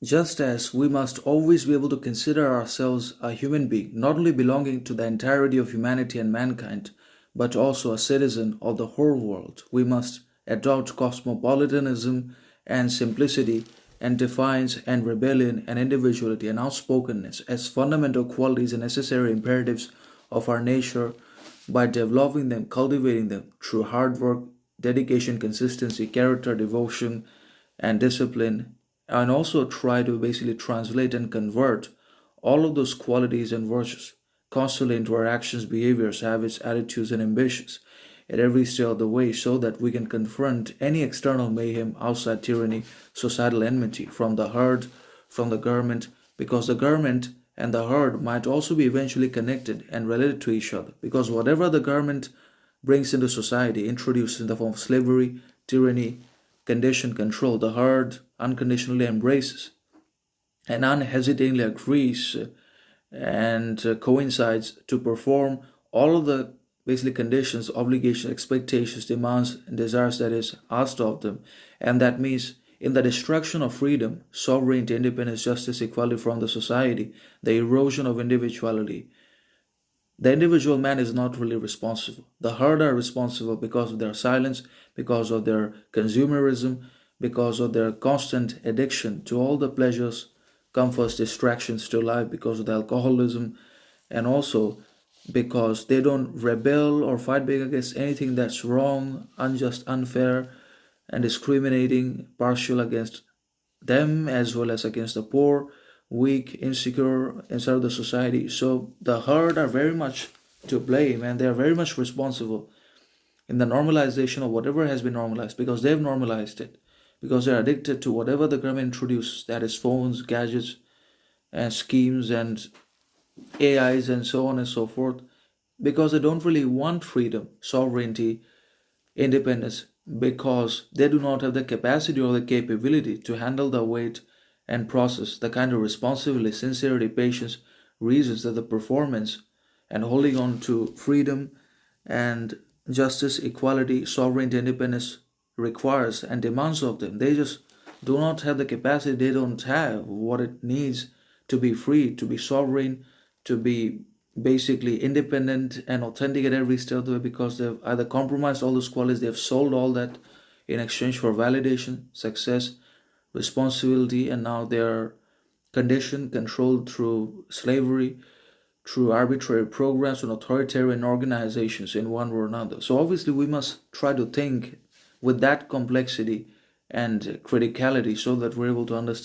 Just as we must always be able to consider ourselves a human being, not only belonging to the entirety of humanity and mankind, but also a citizen of the whole world, we must adopt cosmopolitanism and simplicity and defiance and rebellion and individuality and outspokenness as fundamental qualities and necessary imperatives of our nature by developing them, cultivating them through hard work, dedication, consistency, character, devotion, and discipline, and also try to basically translate and convert all of those qualities and virtues constantly into our actions, behaviors, habits, attitudes, and ambitions at every step of the way so that we can confront any external mayhem, outside tyranny, societal enmity from the herd, from the government, because the government and the herd might also be eventually connected and related to each other. Because whatever the government brings into society, introduced in the form of slavery, tyranny, condition, control, the herd unconditionally embraces and unhesitatingly agrees and coincides to perform all of the basically conditions, obligations, expectations, demands, and desires that is asked of them. And that means in the destruction of freedom, sovereignty, independence, justice, equality from the society, the erosion of individuality, the individual man is not really responsible. The herd are responsible because of their silence, because of their consumerism, because of their constant addiction to all the pleasures, comforts, distractions to life, because of the alcoholism, and also because they don't rebel or fight back against anything that's wrong, unjust, unfair, and discriminating, partial against them as well as against the poor, weak, insecure inside of the society. So the herd are very much to blame and they are very much responsible in the normalization of whatever has been normalized because they've normalized it. Because they're addicted to whatever the government introduces, that is phones, gadgets, and schemes and AIs and so on and so forth, because they don't really want freedom, sovereignty, independence, because they do not have the capacity or the capability to handle the weight and process the kind of responsibility, sincerity, patience, reasons that the performance and holding on to freedom and justice, equality, sovereignty, independence requires and demands of them. They just do not have the capacity, they don't have what it needs to be free, to be sovereign, to be basically independent and authentic at every step of the way because they've either compromised all those qualities, they've sold all that in exchange for validation, success, responsibility, and now they're conditioned, controlled through slavery, through arbitrary programs and authoritarian organizations in one way or another. So obviously we must try to think with that complexity and criticality so that we're able to understand